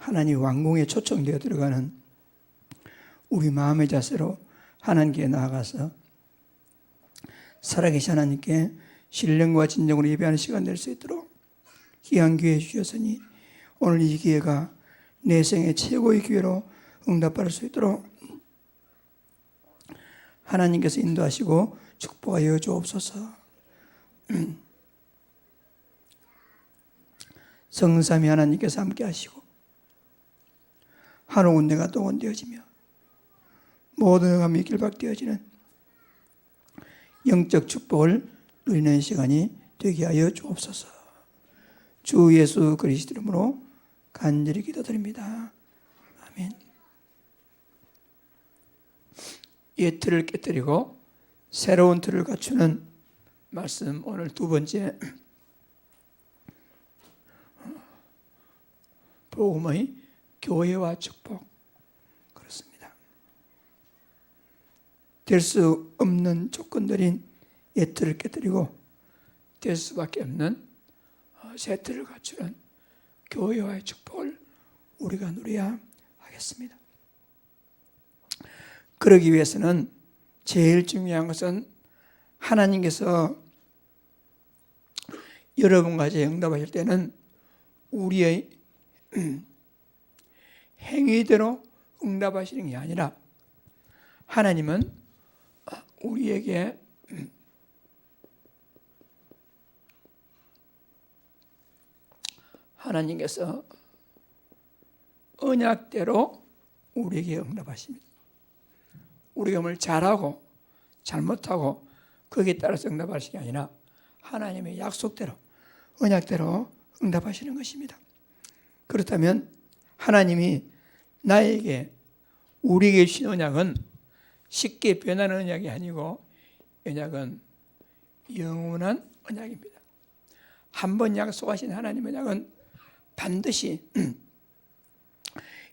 하나님 왕궁에 초청되어 들어가는 우리 마음의 자세로 하나님께 나아가서 살아계신 하나님께 신령과 진정으로 예배하는 시간 될 수 있도록 귀한 기회 주셨으니 오늘 이 기회가 내 생의 최고의 기회로 응답받을 수 있도록 하나님께서 인도하시고 축복하여 주옵소서. 성삼위 하나님께서 함께 하시고 한 온데가 동원되어지며 모든 감이 길박되어지는 영적 축복을 누리는 시간이 되게 하여 주옵소서. 주 예수 그리스도 이름으로 간절히 기도드립니다. 아멘. 옛 틀을 깨뜨리고 새로운 틀을 갖추는 말씀, 오늘 두 번째 복음의 교회와 축복. 그렇습니다. 될 수 없는 조건들인 옛 틀을 깨뜨리고 될 수밖에 없는 새 틀을 갖추는 교회와의 축복을 우리가 누려야 하겠습니다. 그러기 위해서는 제일 중요한 것은 하나님께서 여러분과 제 응답하실 때는 우리의 행위대로 응답하시는 게 아니라 하나님은 우리에게 하나님께서 언약대로 우리에게 응답하십니다. 우리가 뭘 잘하고 잘못하고 거기에 따라서 응답하시는 게 아니라 하나님의 약속대로 언약대로 응답하시는 것입니다. 그렇다면 하나님이 나에게 우리에게 주신 언약은 쉽게 변하는 언약이 아니고 언약은 영원한 언약입니다. 한번 약속하신 하나님의 언약은 반드시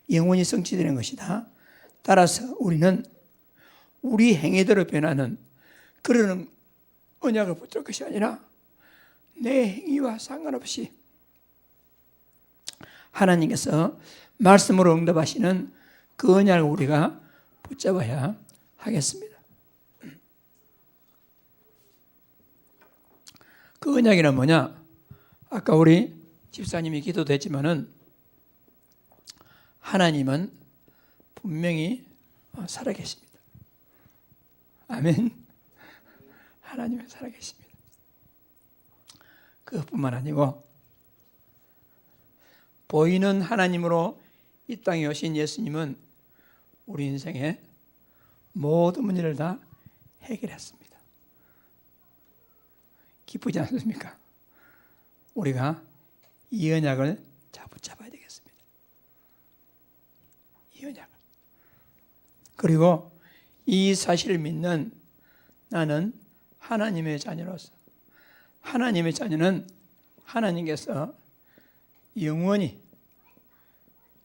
영원히 성취되는 것이다. 따라서 우리는 우리 행위대로 변하는 그런 언약을 붙들 것이 아니라 내 행위와 상관없이 하나님께서 말씀으로 응답하시는 그 언약을 우리가 붙잡아야 하겠습니다. 그 언약이란 뭐냐? 아까 우리 집사님이 기도됐지만은 하나님은 분명히 살아계십니다. 아멘. 하나님은 살아계십니다. 그것뿐만 아니고 보이는 하나님으로 이 땅에 오신 예수님은 우리 인생의 모든 문제를 다 해결했습니다. 기쁘지 않습니까? 우리가 이 언약을 붙잡아야 되겠습니다. 이 언약을. 그리고 이 사실을 믿는 나는 하나님의 자녀로서 하나님의 자녀는 하나님께서 영원히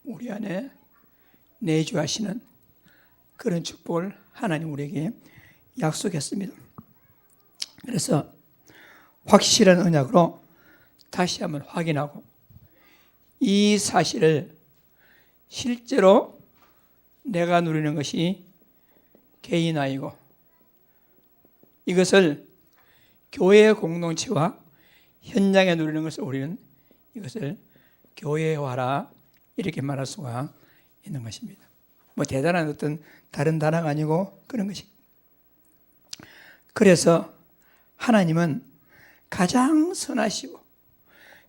우리 안에 내주하시는 그런 축복을 하나님 우리에게 약속했습니다. 그래서 확실한 언약으로 다시 한번 확인하고 이 사실을 실제로 내가 누리는 것이 개인아이고 이것을 교회 공동체와 현장에 누리는 것을 우리는 이것을 교회화라 이렇게 말할 수가 있는 것입니다. 뭐 대단한 어떤 다른 단어가 아니고 그런 것이. 그래서 하나님은 가장 선하시고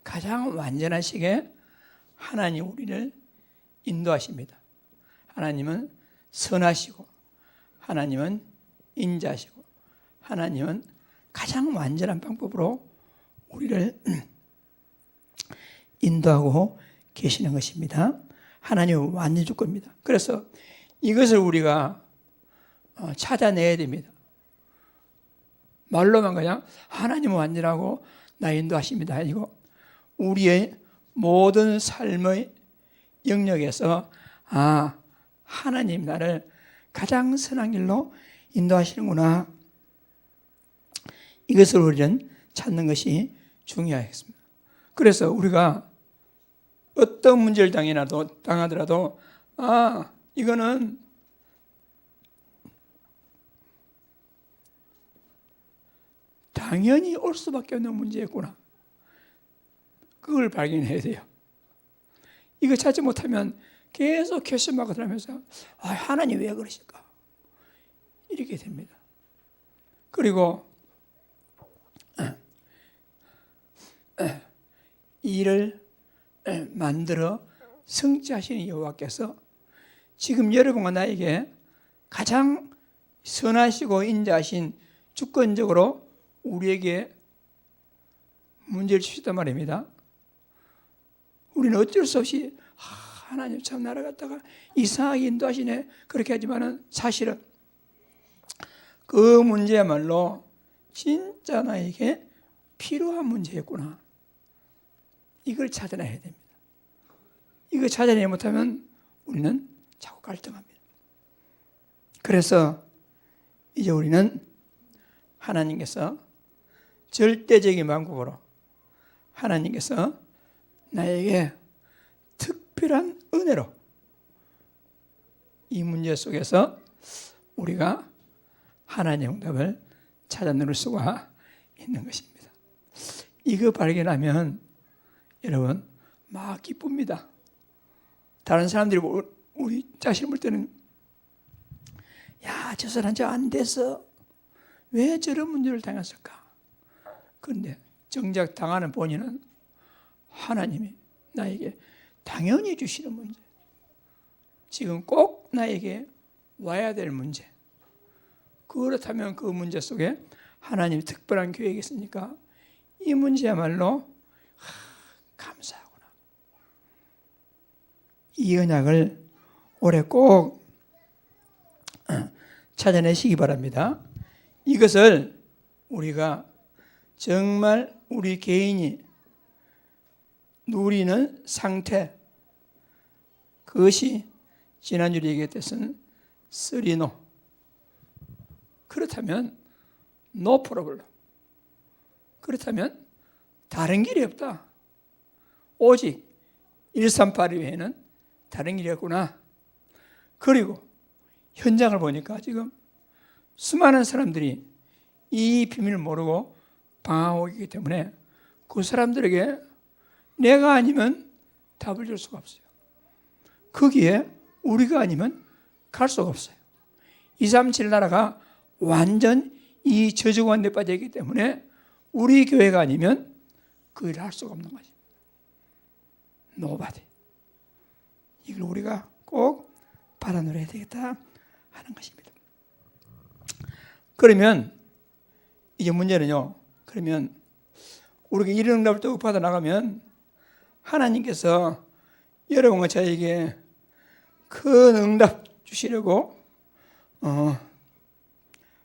가장 완전하시게 하나님 우리를 인도하십니다. 하나님은 선하시고 하나님은 인자하시고 하나님은 가장 완전한 방법으로 우리를 인도하고 계시는 것입니다. 하나님은 완전 주권입니다. 그래서 이것을 우리가 찾아내야 됩니다. 말로만 그냥 하나님은 완전하고 나 인도하십니다 아니고 우리의 모든 삶의 영역에서 하나님 나를 가장 선한 길로 인도하시는구나. 이것을 우리는 찾는 것이 중요하겠습니다. 그래서 우리가 어떤 문제를 당하더라도 이거는 당연히 올 수밖에 없는 문제였구나. 그걸 발견해야 돼요. 이거 찾지 못하면 계속 퀘스천마크 들으면서 하나님 왜 그러실까? 이렇게 됩니다. 그리고 이를 만들어 성취하시는 여호와께서 지금 여러분과 나에게 가장 선하시고 인자하신 주권적으로 우리에게 문제를 주셨단 말입니다. 우리는 어쩔 수 없이 하나님 참 나를 갖다가 이상하게 인도하시네 그렇게 하지만은 사실은 그 문제야말로 진짜 나에게 필요한 문제였구나. 이걸 찾아내야 됩니다. 이거 찾아내지 못하면 우리는 자꾸 갈등합니다. 그래서 이제 우리는 하나님께서 절대적인 방법으로 하나님께서 나에게 특별한 은혜로 이 문제 속에서 우리가 하나님의 응답을 찾아 누릴 수가 있는 것입니다. 이거 발견하면 여러분 막 기쁩니다. 다른 사람들이 우리 자신을 볼 때는 저 사람 저 안 돼서 왜 저런 문제를 당했을까? 그런데 정작 당하는 본인은 하나님이 나에게 당연히 주시는 문제, 지금 꼭 나에게 와야 될 문제, 그렇다면 그 문제 속에 하나님이 특별한 계획이 있으니까 이 문제야말로 감사하구나. 이 언약을 올해 꼭 찾아내시기 바랍니다. 이것을 우리가 정말 우리 개인이 누리는 상태, 그것이 지난주에 얘기했던 쓰리노. 그렇다면 no problem. 그렇다면 다른 길이 없다. 오직 138 외에는 다른 길이 없구나. 그리고 현장을 보니까 지금 수많은 사람들이 이 비밀을 모르고 방황하고 있기 때문에 그 사람들에게 내가 아니면 답을 줄 수가 없어요. 거기에 우리가 아니면 갈 수가 없어요. 237 나라가 완전 이 저주관에 빠져 있기 때문에 우리 교회가 아니면 그 일을 할 수가 없는 거죠. Nobody. 이걸 우리가 꼭 받아 누려야 되겠다 하는 것입니다. 그러면 이제 문제는요. 그러면 우리가 이런 응답을 또 받아 나가면 하나님께서 여러분과 저에게 큰 응답 주시려고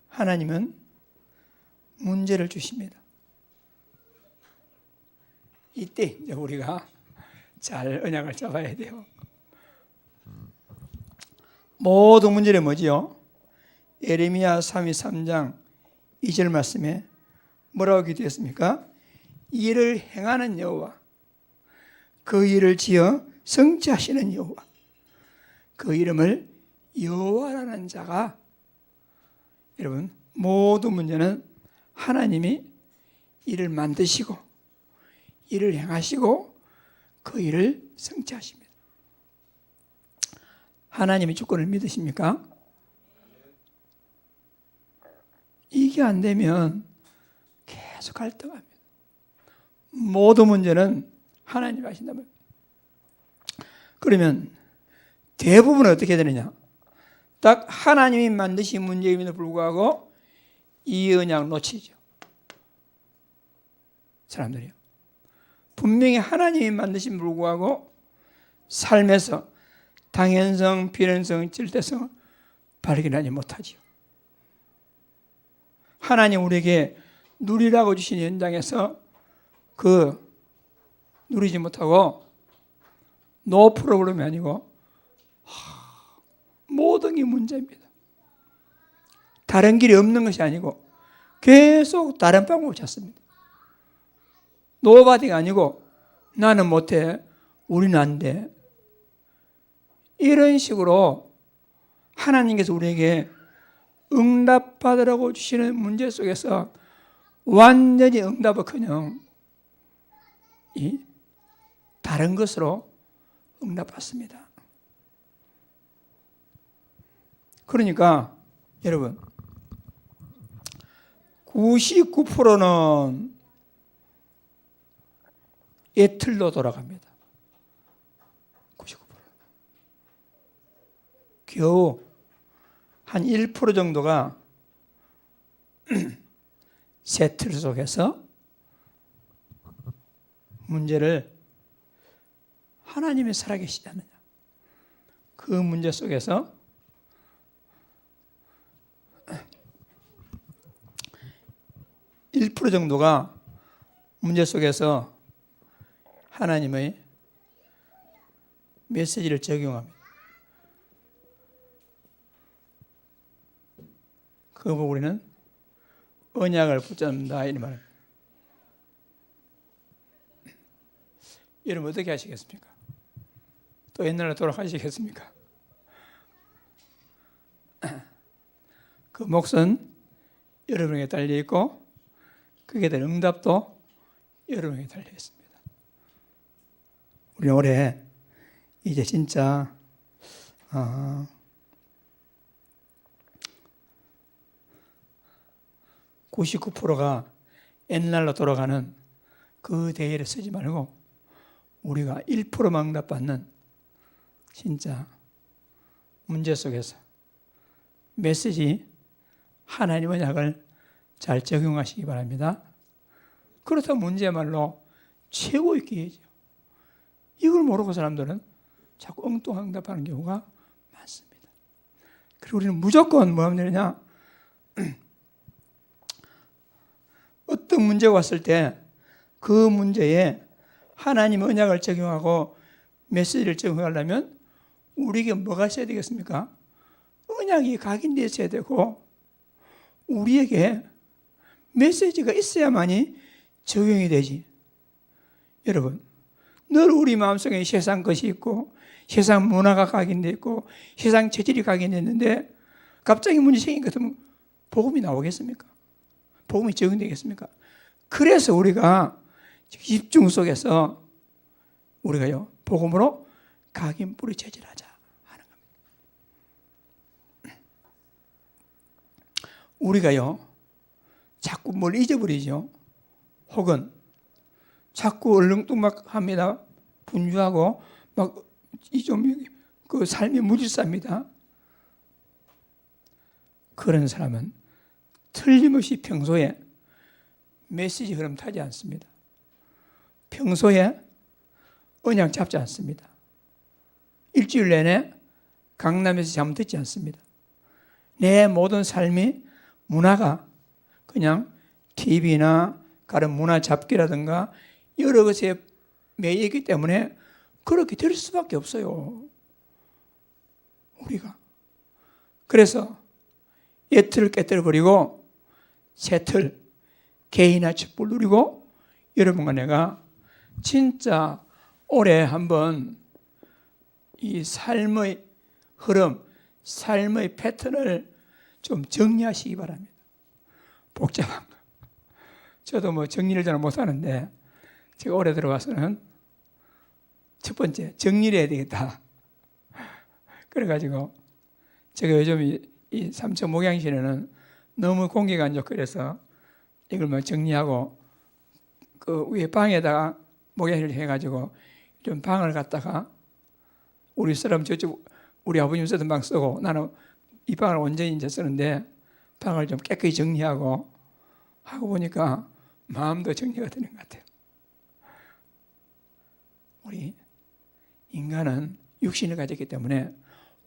하나님은 문제를 주십니다. 이때 이제 우리가 잘 언약을 잡아야 돼요. 모든 문제는 뭐지요? 예레미야 33장 2절 말씀에 뭐라고 기도했습니까? 이를 행하는 여호와, 그 일을 지어 성취하시는 여호와, 그 이름을 여호와라는 자가, 여러분 모든 문제는 하나님이 일을 만드시고 일을 행하시고 그 일을 성취하십니다. 하나님의 주권을 믿으십니까? 이게 안 되면 계속 갈등합니다. 모든 문제는 하나님이 하신다면, 그러면 대부분은 어떻게 되느냐? 딱 하나님이 만드신 문제임에도 불구하고 이 언약 놓치죠. 사람들이요. 분명히 하나님이 만드신 불구하고 삶에서 당연성, 필연성, 절대성을 발견하지 못하지요. 하나님 우리에게 누리라고 주신 현장에서 누리지 못하고 노 프로그램이 아니고 모든 게 문제입니다. 다른 길이 없는 것이 아니고 계속 다른 방법을 찾습니다. 노바디가 아니고 나는 못해, 우리는 안 돼. 이런 식으로 하나님께서 우리에게 응답받으라고 주시는 문제 속에서 완전히 응답을커녕 다른 것으로 응답받습니다. 그러니까 여러분 99%는 예틀로 돌아갑니다. 99%. 겨우 한 1% 정도가 새 틀 속에서 문제를 하나님이 살아계시지 않느냐. 그 문제 속에서 (1% 정도가) 문제 속에서 하나님의 메시지를 적용합니다. 그거 보고 우리는 언약을 붙잡는다 이 말입니다. 여러분 어떻게 하시겠습니까? 또 옛날로 돌아가시겠습니까? 그 몫은 여러분에게 달려 있고 그게 될 응답도 여러분에게 달려 있습니다. 우리 올해 이제 진짜 99%가 옛날로 돌아가는 그 대회를 쓰지 말고 우리가 1%만 응답받는 진짜 문제 속에서 메시지 하나님의 언약을 잘 적용하시기 바랍니다. 그렇다면 문제야말로 최고의 기회죠. 이걸 모르고 사람들은 자꾸 엉뚱한 응답하는 경우가 많습니다. 그리고 우리는 무조건 뭐 하면 되느냐? 어떤 문제가 왔을 때 그 문제에 하나님의 언약을 적용하고 메시지를 적용하려면 우리에게 뭐가 있어야 되겠습니까? 언약이 각인되어 있어야 되고 우리에게 메시지가 있어야만이 적용이 되지. 여러분, 늘 우리 마음속에 세상 것이 있고 세상 문화가 각인되어 있고 세상 체질이 각인되어 있는데 갑자기 문제 생긴 것 같으면 복음이 나오겠습니까? 복음이 적용되겠습니까? 그래서 우리가 집중 속에서 우리가요 복음으로 각인 뿌리 체질하자 하는 겁니다. 우리가요 자꾸 뭘 잊어버리죠. 혹은 자꾸 얼렁뚱막합니다. 분주하고 막 그 삶이 무질서합니다. 그런 사람은 틀림없이 평소에 메시지 흐름 타지 않습니다. 평소에 언약 잡지 않습니다. 일주일 내내 강남에서 잠 듣지 않습니다. 내 모든 삶이 문화가 그냥 TV나 다른 문화 잡기라든가 여러 것에 매여 있기 때문에 그렇게 될 수밖에 없어요. 우리가. 그래서 옛 틀을 깨뜨려버리고 새 틀, 개인의 촛불 누리고 여러분과 내가 진짜 올해 한번 이 삶의 흐름, 삶의 패턴을 좀 정리하시기 바랍니다. 복잡한 거. 저도 뭐 정리를 잘 못하는데 제가 올해 들어와서는 첫 번째 정리를 해야 되겠다. 그래가지고 제가 요즘 이 삼천 목양실에는 너무 공기가 안 좋고 그래서 이걸 뭐 정리하고 그 위에 방에다가 목양실을 해가지고 좀 방을 갖다가 우리 사람 저쪽 우리 아버님 쓰던 방 쓰고 나는 이 방을 온전히 이제 쓰는데 방을 좀 깨끗이 정리하고 하고 보니까 마음도 정리가 되는 것 같아요. 우리 인간은 육신을 가졌기 때문에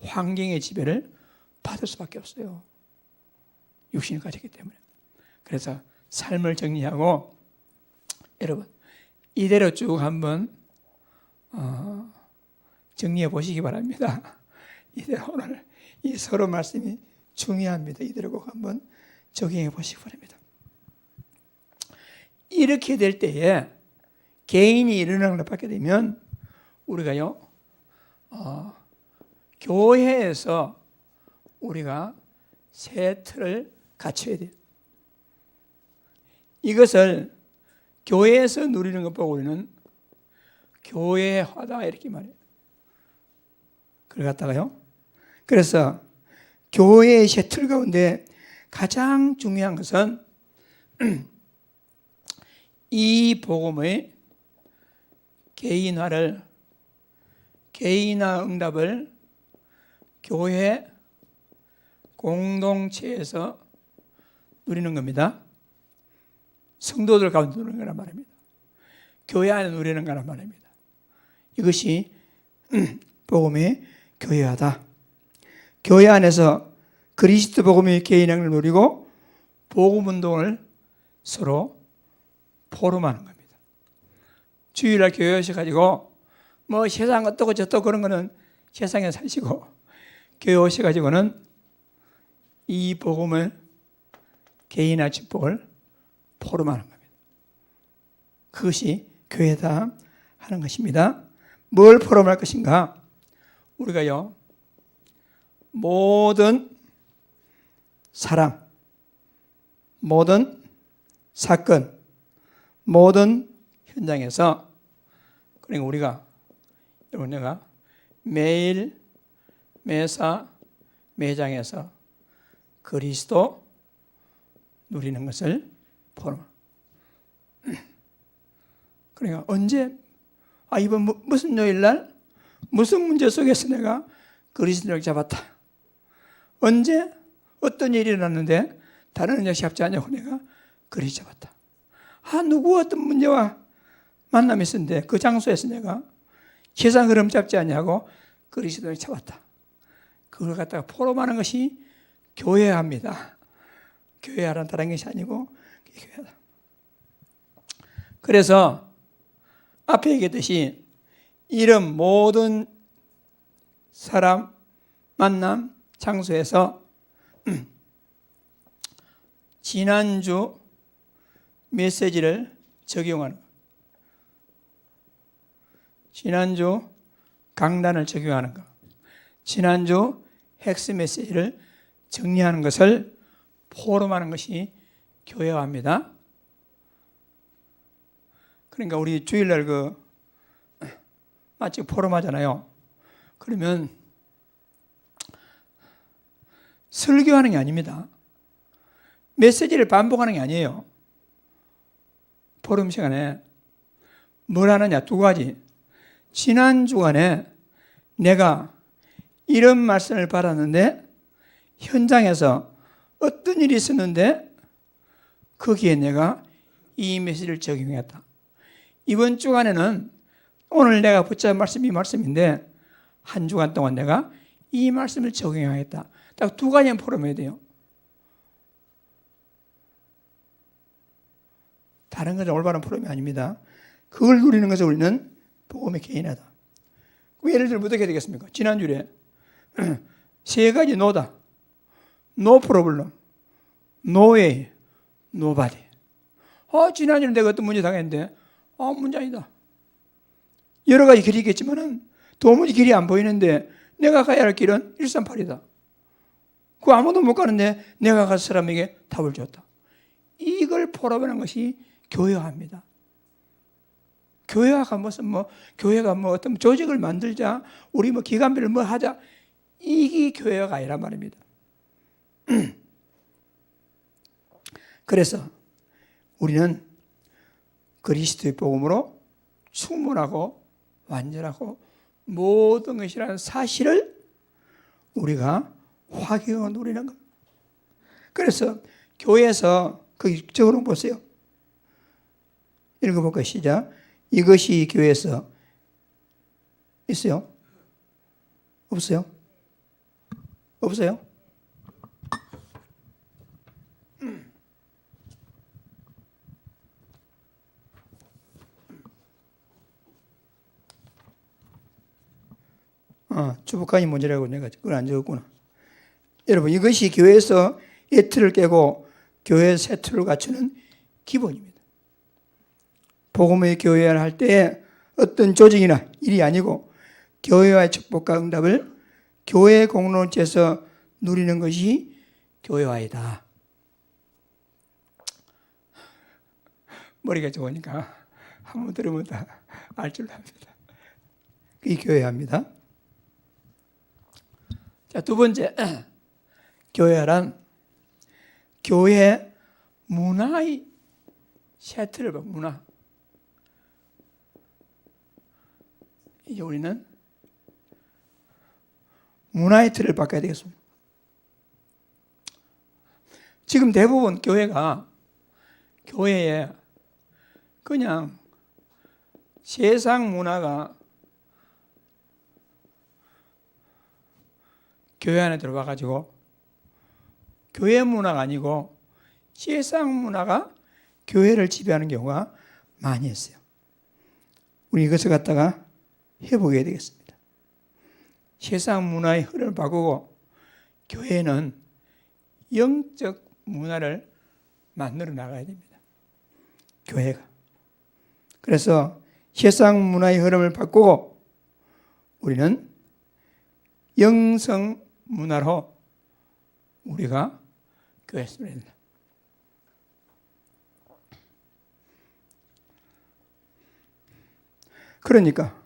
환경의 지배를 받을 수밖에 없어요. 육신을 가졌기 때문에. 그래서 삶을 정리하고 여러분 이대로 쭉 한번 정리해 보시기 바랍니다. 이대로 오늘 이 서로 말씀이 중요합니다. 이대로 꼭 한번 적용해 보시기 바랍니다. 이렇게 될 때에 개인이 이런 응답 받게 되면 우리가요, 교회에서 우리가 새 틀을 갖춰야 돼요. 이것을 교회에서 누리는 것 보고 우리는 교회화다 이렇게 말해요. 그걸 갖다가요. 그래서 교회의 새 틀 가운데 가장 중요한 것은 이 복음의 개인화 응답을 교회 공동체에서 누리는 겁니다. 성도들 가운데 누리는 거란 말입니다. 교회 안에 누리는 거란 말입니다. 이것이 복음의 교회화다. 교회 안에서 그리스도 복음의 개인행을 누리고 복음 운동을 서로 포럼하는 겁니다. 주일날 교회 오셔가지고 뭐 세상 어떠고 저떠고 그런 거는 세상에 사시고 교회 오셔가지고는 이 복음을 개인화 축복을 포럼하는 겁니다. 그것이 교회다 하는 것입니다. 뭘 포럼할 것인가? 우리가요, 모든 사람, 모든 사건, 모든 현장에서, 그러니까 우리가, 여러분 내가 매일, 매사, 매장에서 그리스도 누리는 것을 포럼합니다. 그러니까 언제, 이번 무슨 요일날 무슨 문제 속에서 내가 그리스도를 잡았다. 언제 어떤 일이 일어났는데 다른 은혜 잡지 않냐고 내가 그리스도 잡았다. 누구 어떤 문제와 만남이 있었는데 그 장소에서 내가 세상 흐름 잡지 않냐고 그리스도를 잡았다. 그걸 갖다가 포럼하는 것이 교회합니다. 교회하라는 다른 것이 아니고 교회다. 그래서 앞에 얘기했듯이 이런 모든 사람, 만남, 장소에서 지난주 메시지를 적용하는 것. 지난주 강단을 적용하는 것. 지난주 핵심 메시지를 정리하는 것을 포럼하는 것이 교회화입니다. 그러니까 우리 주일날 마치 포럼하잖아요. 그러면 설교하는 게 아닙니다. 메시지를 반복하는 게 아니에요. 포럼 시간에 뭘 하느냐? 두 가지. 지난 주간에 내가 이런 말씀을 받았는데 현장에서 어떤 일이 있었는데 거기에 내가 이 메시지를 적용했다. 이번 주간에는 오늘 내가 붙잡은 말씀이 이 말씀인데 한 주간 동안 내가 이 말씀을 적용하겠다. 딱 두 가지만 포럼해야 돼요. 다른 것은 올바른 포럼이 아닙니다. 그걸 누리는 것을 우리는 복음의 개인화다. 예를 들면 어떻게 되겠습니까? 지난주에 세 가지 노다. No problem, no way, nobody. 지난주에 내가 어떤 문제 당했는데 문제 아니다. 여러 가지 길이 있겠지만은 도무지 길이 안 보이는데 내가 가야 할 길은 138이다. 그 아무도 못 가는데 내가 가서 사람에게 답을 줬다. 이걸 포럼하는 것이 교회화입니다. 교회화가 무슨 교회가 어떤 조직을 만들자, 우리 기관별을 하자, 이게 교회화가 아니란 말입니다. 그래서 우리는 그리스도의 복음으로 충분하고 완전하고 모든 것이라는 사실을 우리가 확인하고 누리는 것. 그래서 교회에서 적어놓은 보세요. 읽어볼까요? 시작. 이것이 교회에서 있어요? 없어요? 없어요? 주복하니 문제라고 내가 그걸 안 적었구나. 여러분, 이것이 교회에서 이 틀을 깨고 교회 새 틀을 갖추는 기본입니다. 복음의 교회를 할 때 어떤 조직이나 일이 아니고 교회와의 축복과 응답을 교회 공동체에서 누리는 것이 교회화이다. 머리가 좋으니까 한번 들으면 다 알 줄 압니다. 이 교회화입니다. 자, 두 번째, 교회화란 교회 문화의 세트를 봐, 문화. 이제 우리는 문화의 틀을 바꿔야 되겠습니다. 지금 대부분 교회가 교회에 그냥 세상 문화가 교회 안에 들어와가지고 교회 문화가 아니고 세상 문화가 교회를 지배하는 경우가 많이 있어요. 우리 이것을 갖다가 해보게 되겠습니다. 세상 문화의 흐름을 바꾸고 교회는 영적 문화를 만들어 나가야 됩니다. 교회가. 그래서 세상 문화의 흐름을 바꾸고 우리는 영성 문화로 우리가 교회에 쓰야 된다. 그러니까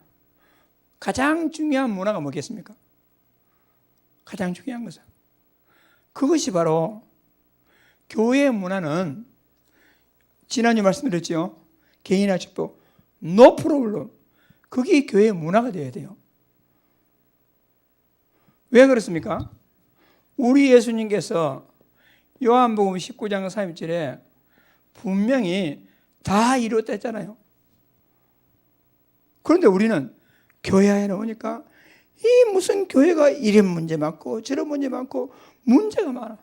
가장 중요한 문화가 뭐겠습니까? 가장 중요한 것은 그것이 바로 교회의 문화는 지난주 말씀드렸죠. 개인화 축복, no problem. 그게 교회의 문화가 되어야 돼요. 왜 그렇습니까? 우리 예수님께서 요한복음 19장 30절에 분명히 다 이루었다 했잖아요. 그런데 우리는 교회에 나오니까 이 무슨 교회가 이런 문제 많고 저런 문제 많고 문제가 많아.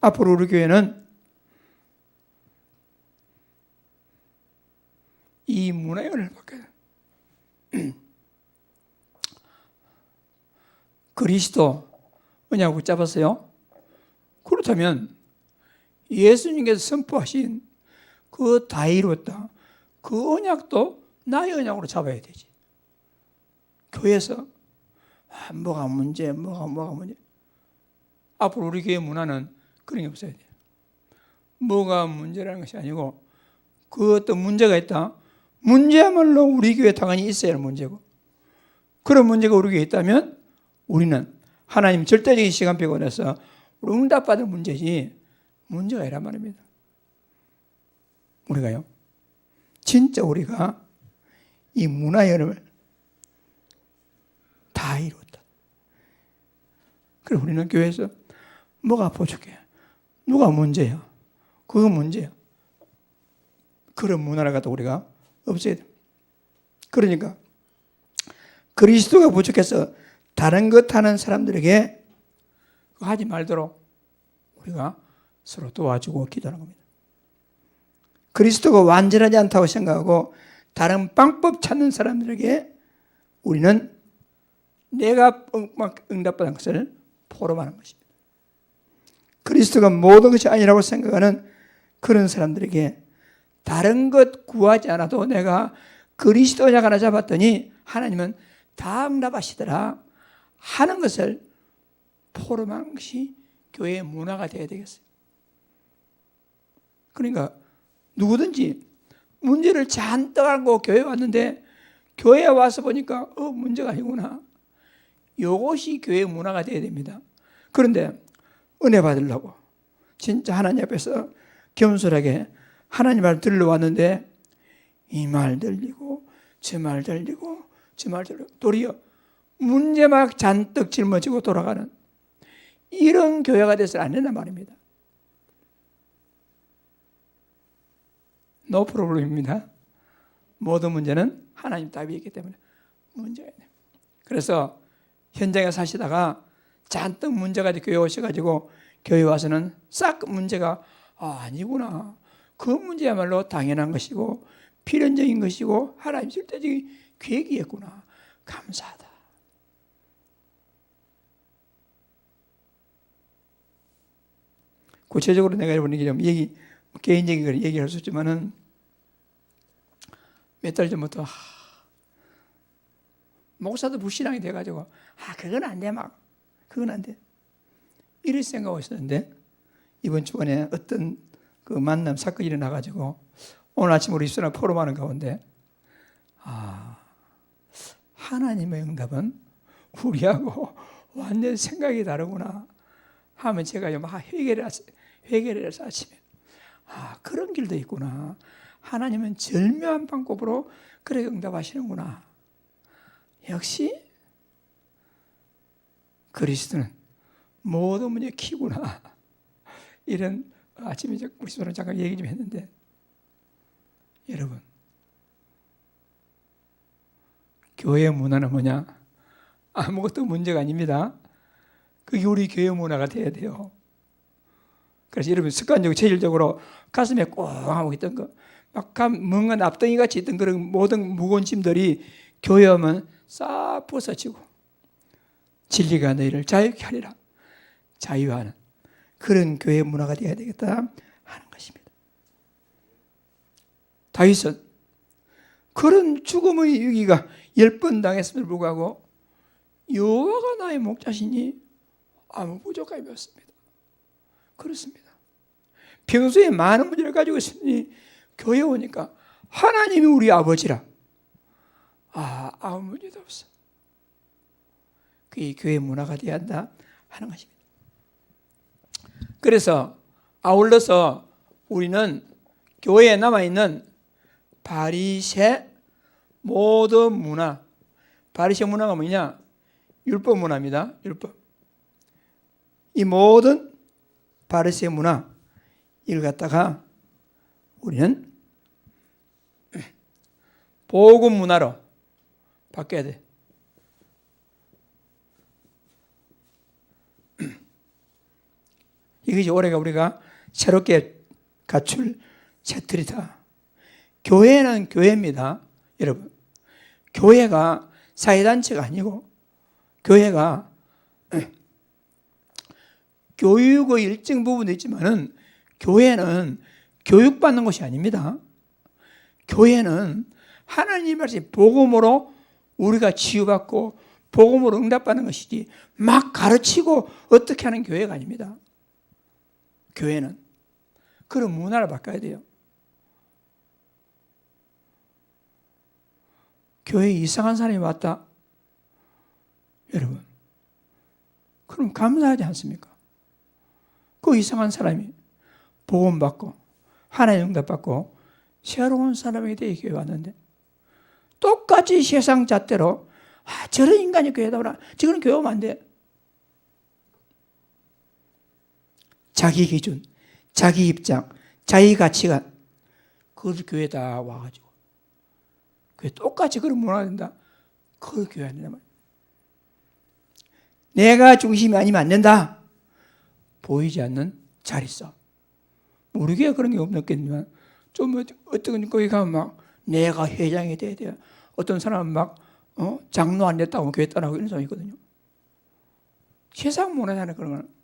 앞으로 우리 교회는 이 문화의 은혜를 받게 돼. 그리스도 언약 붙잡았어요. 그렇다면 예수님께서 선포하신 그 다 이루었다. 그 언약도 나의 언약으로 잡아야 되지. 교회에서 뭐가 문제, 뭐가 문제. 앞으로 우리 교회 문화는 그런 게 없어야 돼요. 뭐가 문제라는 것이 아니고 그 어떤 문제가 있다. 문제야말로 우리 교회에 당연히 있어야 하는 문제고 그런 문제가 우리 교회에 있다면 우리는 하나님 절대적인 시간표에 내서 응답받을 문제지 문제가 아니란 말입니다. 우리가요. 진짜 우리가 이 문화의 흐름을 다 이뤘다. 그래서 우리는 교회에서 뭐가 부족해? 누가 문제야? 그거 문제야. 그런 문화를 갖다 우리가 없애야 돼. 그러니까 그리스도가 부족해서 다른 것 하는 사람들에게 하지 말도록 우리가 서로 도와주고 기도하는 겁니다. 그리스도가 완전하지 않다고 생각하고 다른 방법 찾는 사람들에게 우리는 내가 응답받은 것을 포럼하는 것입니다. 그리스도가 모든 것이 아니라고 생각하는 그런 사람들에게 다른 것 구하지 않아도 내가 그리스도 약 하나 잡았더니 하나님은 다 응답하시더라 하는 것을 포럼하는 것이 교회의 문화가 되어야 되겠어요. 그러니까 누구든지 문제를 잔뜩 안고 교회에 왔는데 교회에 와서 보니까 문제가 아니구나. 이것이 교회의 문화가 되어야 됩니다. 그런데 은혜 받으려고 진짜 하나님 앞에서 겸손하게 하나님 말 들으러 왔는데 이 말 들리고 저 말 들리고 저 말 들리고 도리어 문제만 잔뜩 짊어지고 돌아가는 이런 교회가 돼서는 안 된단 말입니다. no problem입니다. 모든 문제는 하나님 답이 있기 때문에 문제가 있네요. 그래서 현장에 사시다가 잔뜩 문제가 교회 오셔가지고 교회 와서는 싹 문제가 아니구나. 그 문제야말로 당연한 것이고 필연적인 것이고 하나님 절대적인 계획이었구나. 감사하다. 구체적으로 내가 이번에 좀 개인적인 걸 얘기할 수 있지만은 몇 달 전부터 목사도 불신앙이 돼가지고 그건 안 돼, 막 그건 안 돼 이럴 생각하고 있었는데, 이번 주간에 어떤 그 만남 사건이 일어나가지고 오늘 아침 우리 입술랑 포럼하는 가운데 하나님의 응답은 우리하고 완전 생각이 다르구나 하면 제가 막 회개를 해서 아침에 그런 길도 있구나. 하나님은 절묘한 방법으로 그렇게 응답하시는구나. 역시 그리스도는 모든 문제 키구나. 이런 아침에 우리 서로 잠깐 얘기 좀 했는데, 여러분, 교회 문화는 뭐냐? 아무것도 문제가 아닙니다. 그게 우리 교회 문화가 돼야 돼요. 그래서 여러분 습관적으로 체질적으로 가슴에 꽁 하고 있던 거, 막 뭔가 납덩이 같이 있던 그런 모든 무거운 짐들이 교회 오면 싹 벗어지고 진리가 너희를 자유케 하리라. 자유하는 그런 교회 문화가 되어야 되겠다 하는 것입니다. 다윗은 그런 죽음의 위기가 10번 당했음에도 불구하고 여호와가 나의 목자시니 아무 부족함이 없습니다. 그렇습니다. 평소에 많은 문제를 가지고 있으니 교회 오니까 하나님이 우리 아버지라 아무 문제도 없어. 그게 교회 문화가 되어야 한다 하는 것입니다. 그래서 아울러서 우리는 교회에 남아있는 바리새 모든 문화, 바리새 문화가 뭐냐? 율법 문화입니다. 율법. 이 모든 바리새 문화 이걸 갖다가 우리는 복음 문화로 바뀌어야 돼. 이것이 올해가 우리가 새롭게 갖출 새틀이다. 교회는 교회입니다. 여러분, 교회가 사회단체가 아니고 교회가 교육의 일정 부분도 있지만은 교회는 교육받는 것이 아닙니다. 교회는 하나님 말씀 복음으로 우리가 치유받고 복음으로 응답받는 것이지 막 가르치고 어떻게 하는 교회가 아닙니다. 교회는 그런 문화를 바꿔야 돼요. 교회에 이상한 사람이 왔다. 여러분, 그럼 감사하지 않습니까? 그 이상한 사람이 복음 받고 하나님 응답 받고 새로운 사람에게 대해 교회 왔는데 똑같이 세상 잣대로 저런 인간이 교회다 오라. 지금 교회 오면 안 돼. 자기 기준, 자기 입장, 자기 가치관, 그걸 교회에 다 와가지고 교회 똑같이 그런 문화가 된다. 그걸 교회 안 된단 말이야. 내가 중심이 아니면 안 된다. 보이지 않는 자리싸움. 우리 교회 그런 게 없겠지만 좀 어떤 거기 가면 막 내가 회장이 돼야 돼요. 어떤 사람은 막 장로 안 됐다고 교회 떠나고 이런 사람이 있거든요. 세상 문화잖아요. 그런 거는.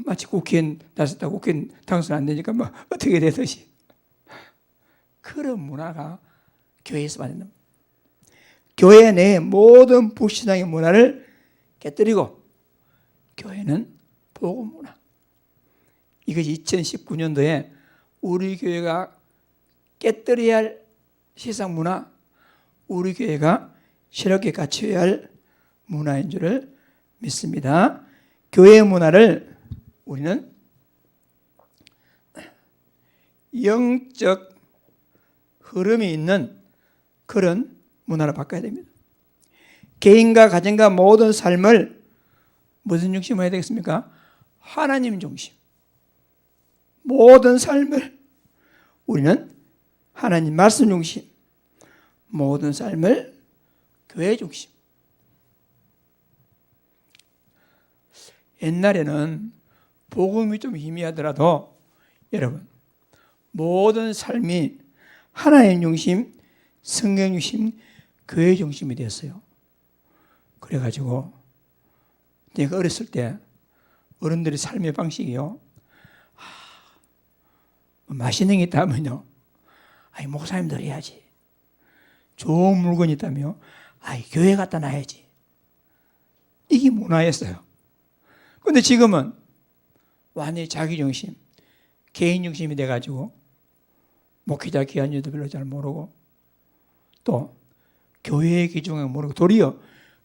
마치 국회의원 나섰다고 국회의원 당선 안 되니까 막 어떻게 되듯이. 그런 문화가 교회에서 만든다. 교회 내 모든 불신앙의 문화를 깨뜨리고 교회는 복음 문화. 이것이 2019년도에 우리 교회가 깨뜨려야 할 세상 문화, 우리 교회가 새롭게 갖춰야 할 문화인 줄을 믿습니다. 교회 문화를 우리는 영적 흐름이 있는 그런 문화로 바꿔야 됩니다. 개인과 가정과 모든 삶을 무슨 중심으로 해야 되겠습니까? 하나님 중심. 모든 삶을 우리는 하나님 말씀 중심, 모든 삶을 교회 중심. 옛날에는 복음이 좀 희미하더라도 여러분 모든 삶이 하나님 중심, 성경 중심, 교회 중심이 됐어요. 그래가지고 내가 어렸을 때 어른들의 삶의 방식이요. 맛있는 게 있다면요. 목사님들 해야지. 좋은 물건이 있다며 교회 갖다 놔야지. 이게 문화였어요. 그런데 지금은 완전히 자기중심, 개인중심이 돼가지고 목회자 기한율도 별로 잘 모르고 또 교회의 기준을 모르고 도리어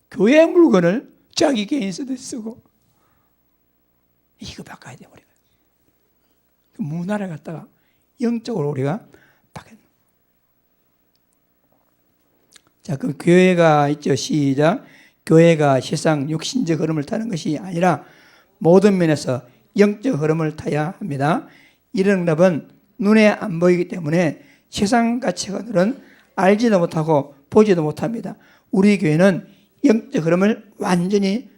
교회 물건을 자기 개인 쓰고 이거 바꿔야 돼. 우리가 그 문화를 갖다가 영적으로 우리가 바꿔야 돼. 자, 그 교회가 있죠. 시작. 교회가 세상 육신적 흐름을 타는 것이 아니라 모든 면에서 영적 흐름을 타야 합니다. 이런 응답은 눈에 안 보이기 때문에 세상 가치관들은 알지도 못하고 보지도 못합니다. 우리 교회는 영적 흐름을 완전히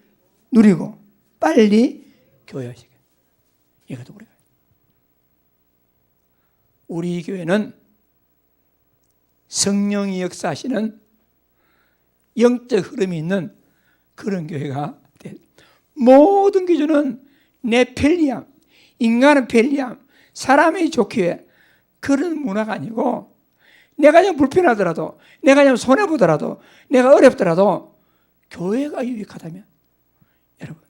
누리고 빨리 교회화시켜요. 이것도 우리가. 우리 교회는 성령이 역사하시는 영적 흐름이 있는 그런 교회가 돼. 모든 기준은 내 편리함, 인간의 편리함, 사람이 좋기에 그런 문화가 아니고 내가 좀 불편하더라도 내가 좀 손해보더라도 내가 어렵더라도 교회가 유익하다면 여러분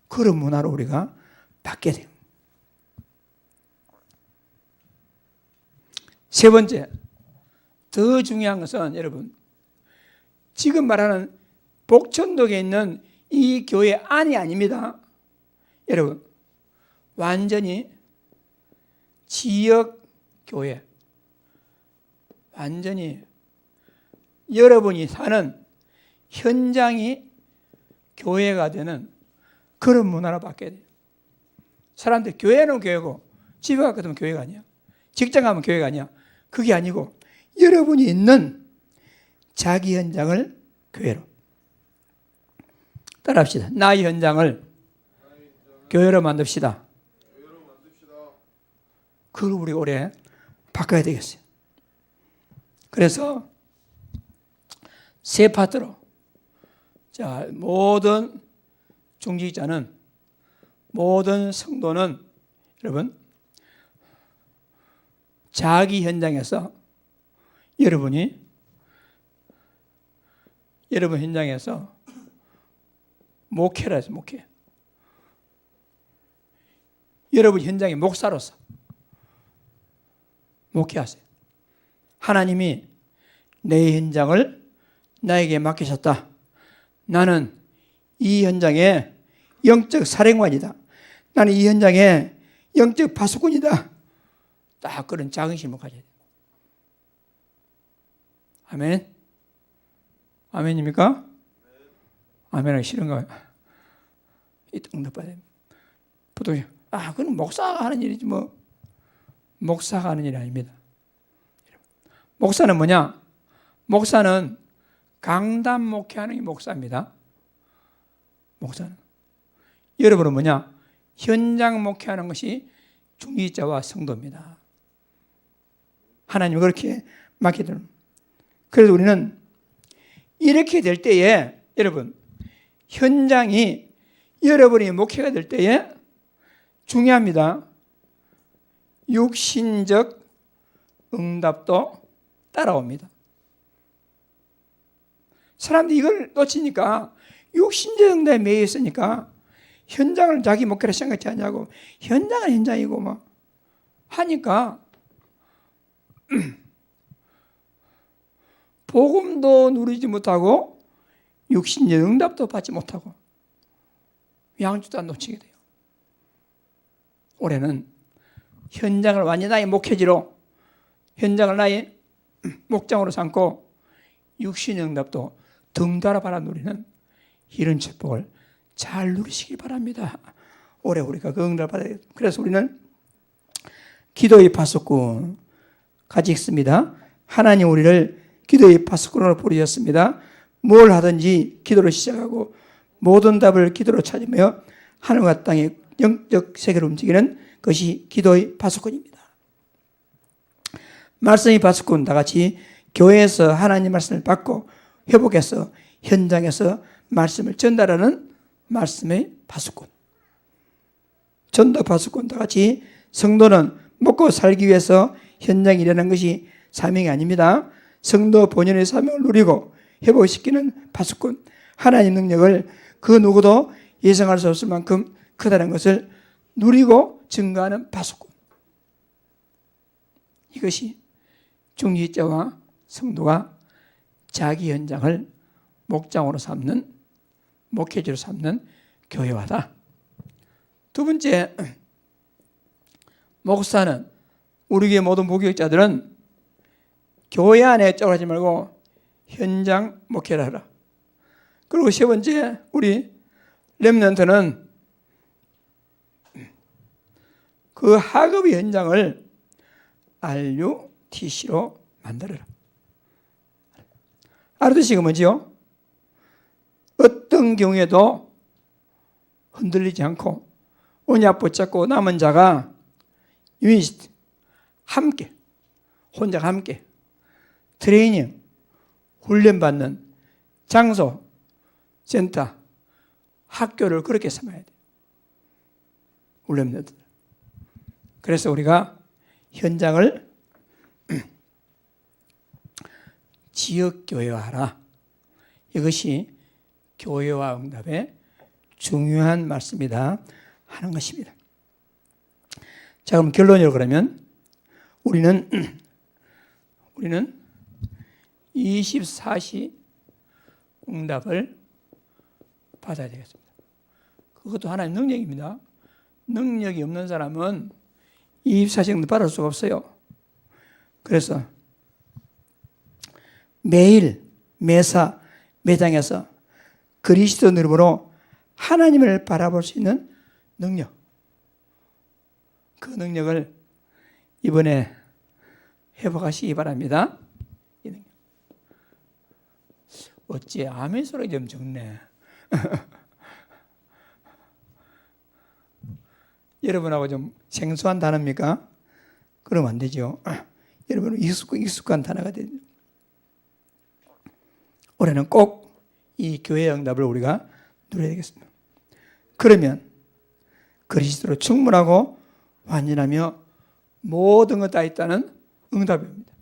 그런 문화로 우리가 바뀌어야 돼요. 세 번째, 더 중요한 것은 여러분 지금 말하는 복천동에 있는 이 교회 안이 아닙니다. 여러분 완전히 지역 교회, 완전히 여러분이 사는 현장이 교회가 되는 그런 문화로 바뀌어야 돼요. 사람들 교회는 교회고 집에 가면 교회가 아니야. 직장 가면 교회가 아니야. 그게 아니고 여러분이 있는 자기 현장을 교회로. 따라합시다. 나의 현장을 교회로 만듭시다. 그걸 우리 올해 바꿔야 되겠어요. 그래서 세 파트로 자 모든 중직자는 모든 성도는 여러분 자기 현장에서 여러분 현장에서 목회라 해서 목회. 여러분 현장의 목사로서 목회하세요. 하나님이 내 현장을 나에게 맡기셨다. 나는 이 현장의 영적 사령관이다. 나는 이 현장의 영적 파수꾼이다. 딱 그런 자긍심을 가져야 돼요. 아멘. 아멘입니까? 아멘하기 싫은가요? 응답받아야 보통 그건 목사가 하는 일이지 뭐. 목사가 하는 일이 아닙니다. 목사는 뭐냐? 목사는 강단 목회하는 게 목사입니다. 목사는. 여러분은 뭐냐? 현장 목회하는 것이 중직자와 성도입니다. 하나님이 그렇게 맡겨두는. 그래서 우리는 이렇게 될 때에 여러분 현장이 여러분이 목회가 될 때에 중요합니다. 육신적 응답도 따라옵니다. 사람들이 이걸 놓치니까 육신적 응답에 매여 있으니까 현장을 자기 목회를 생각지 않냐고 현장은 현장이고 뭐 하니까 복음도 누리지 못하고 육신적 응답도 받지 못하고 양쪽 다 놓치게 돼요. 올해는 현장을 완전히 나의 목회지로 현장을 나의 목장으로 삼고 육신의 응답도 덩달아 바라 누리는 이런 축복을 잘 누리시기 바랍니다. 올해 우리가 그 응답을 받아야 돼요. 그래서 우리는 기도의 파수꾼 같이 읽습니다. 하나님 우리를 기도의 파수꾼으로 부르셨습니다. 뭘 하든지 기도로 시작하고 모든 답을 기도로 찾으며 하늘과 땅의 영적 세계를 움직이는 것이 기도의 파수꾼입니다. 말씀의 파수꾼 다 같이 교회에서 하나님 말씀을 받고 회복해서 현장에서 말씀을 전달하는 말씀의 파수꾼. 전도 파수꾼 다 같이 성도는 먹고 살기 위해서 현장에 일하는 것이 사명이 아닙니다. 성도 본연의 사명을 누리고 회복시키는 파수꾼, 하나님 능력을 그 누구도 예상할 수 없을 만큼 크다는 것을 누리고 증거하는 파수꾼. 이것이 중직자와 성도가 자기 현장을 목장으로 삼는, 목회지로 삼는 교회화다. 두 번째, 목사는, 우리 교회 모든 목회자들은 교회 안에 쩌가지 말고 현장 목회를 하라. 그리고 세 번째, 우리 렘넌트는 그 학업의 현장을 RUTC로 만들어라. RUTC가 뭐지요? 어떤 경우에도 흔들리지 않고 언약 붙잡고 남은 자가 유니스트, 함께, 혼자가 함께 트레이닝, 훈련받는 장소, 센터, 학교를 그렇게 삼아야 돼요. 훈련들. 그래서 우리가 현장을 지역교회화하라. 이것이 교회화 응답의 중요한 말씀이다 하는 것입니다. 자, 그럼 결론으로 그러면 우리는 24시 응답을 받아야 되겠습니다. 그것도 하나의 능력입니다. 능력이 없는 사람은 24시 응답 받을 수가 없어요. 그래서 매일, 매사, 매장에서 그리스도 이름으로 하나님을 바라볼 수 있는 능력, 그 능력을 이번에 회복하시기 바랍니다. 이 능력. 어찌 아멘 소리 좀 적네. 여러분하고 좀 생소한 단어입니까? 그러면 안 되죠. 여러분은 익숙한 단어가 되죠. 올해는 꼭 이 교회의 응답을 우리가 누려야 되겠습니다. 그러면 그리스도로 충분하고 완전하며 모든 것 다 있다는 응답입니다.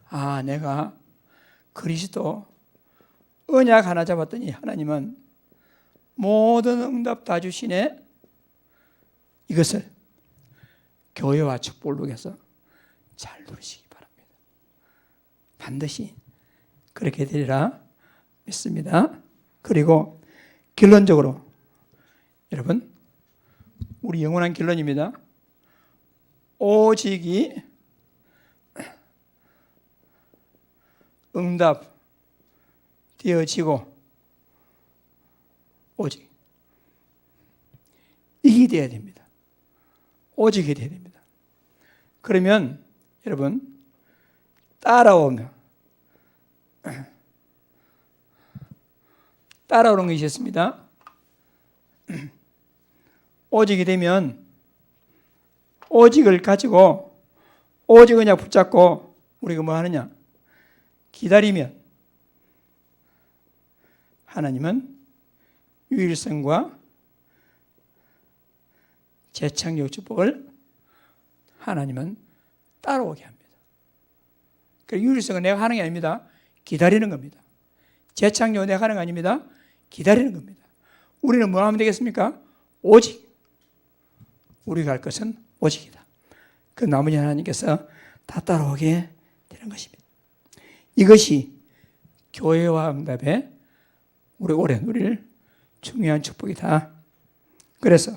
아, 내가 그리스도 언약 하나 잡았더니 하나님은 모든 응답 다 주시네. 이것을 교회와 축복을 위해서 잘 누리시기 바랍니다. 반드시 그렇게 되리라 믿습니다. 그리고 결론적으로 여러분, 우리 영원한 결론입니다. 오직이 응답 되어지고 오직 이게 돼야 됩니다. 오직이 돼야 됩니다. 그러면 여러분 따라오는 것이 있습니다. 오직이 되면 오직을 가지고 오직 그냥 붙잡고 우리가 뭐 하느냐? 기다리면 하나님은 유일성과 재창조 축복을 하나님은 따라오게 합니다. 유일성은 내가 하는 게 아닙니다. 기다리는 겁니다. 재창조 내가 하는 게 아닙니다. 기다리는 겁니다. 우리는 뭐 하면 되겠습니까? 오직. 우리가 할 것은 오직이다. 그 나머지 하나님께서 다 따라오게 되는 것입니다. 이것이 교회와 응답에 우리 오래 누릴 중요한 축복이다. 그래서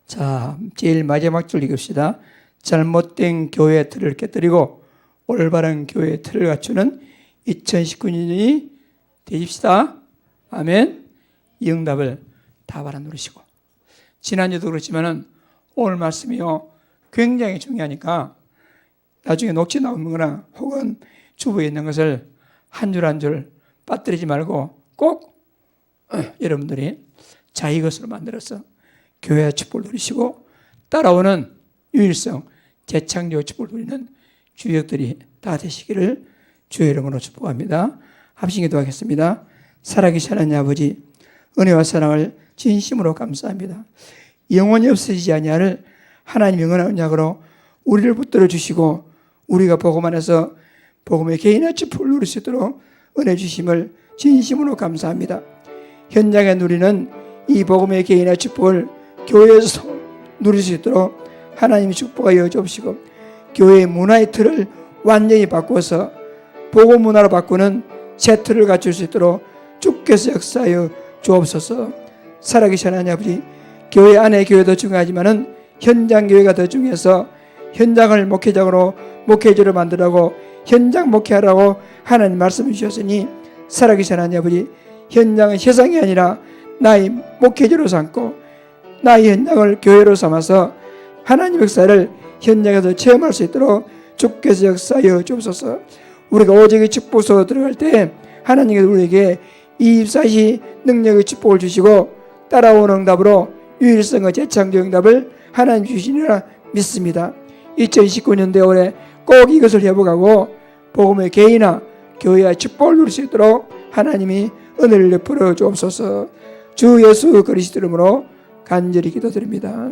자, 제일 마지막 줄 읽읍시다. 잘못된 교회의 틀을 깨뜨리고 올바른 교회의 틀을 갖추는 2019년이 되십시다. 아멘. 이 응답을 다 받아 누리시고, 지난주도 그렇지만은 오늘 말씀이요 굉장히 중요하니까 나중에 녹취 나오는 거나 혹은 주부에 있는 것을 한 줄 한 줄 빠뜨리지 말고 꼭 여러분들이 자기 것으로 만들어서 교회의 축복을 누리시고 따라오는 유일성, 재창조 축복을 누리는 주역들이 다 되시기를 주의 이름으로 축복합니다. 합심 기도하겠습니다. 살아계신 하나님 아버지, 은혜와 사랑을 진심으로 감사합니다. 영원히 없어지지 아니할 하나님 영원한 언약으로 우리를 붙들어 주시고 우리가 복음 안에서 복음의 개인의 축복을 누릴 수 있도록 은혜 주심을 진심으로 감사합니다. 현장에 누리는 이 복음의 개인의 축복을 교회에서 누릴 수 있도록 하나님의 축복하여 주옵시고, 교회의 문화의 틀을 완전히 바꾸어서 복음 문화로 바꾸는 새 틀을 갖출 수 있도록 주께서 역사하여 주옵소서. 살아계신 하나님 아버지, 교회 안에 교회도 중요하지만은 현장 교회가 더 중요해서 현장을 목회자로 만들라고 현장 목회하라고 하나님 말씀해 주셨으니, 살아계신 하나님 아버지, 현장은 세상이 아니라 나의 목회자로 삼고 나의 현장을 교회로 삼아서 하나님 역사를 현장에서 체험할 수 있도록 주께서 역사하여 주옵소서. 우리가 오직의 축복 속으로 들어갈 때 하나님께서 우리에게 24시 능력의 축복을 주시고 따라오는 응답으로 유일성과 재창조 응답을 하나님 주시리라 믿습니다. 2019년도에 올해 꼭 이것을 회복하고 복음의 개인화 교회의 축복을 누릴 수 있도록 하나님이 은혜를 베풀어 주옵소서. 주 예수 그리스도 이름으로 간절히 기도드립니다.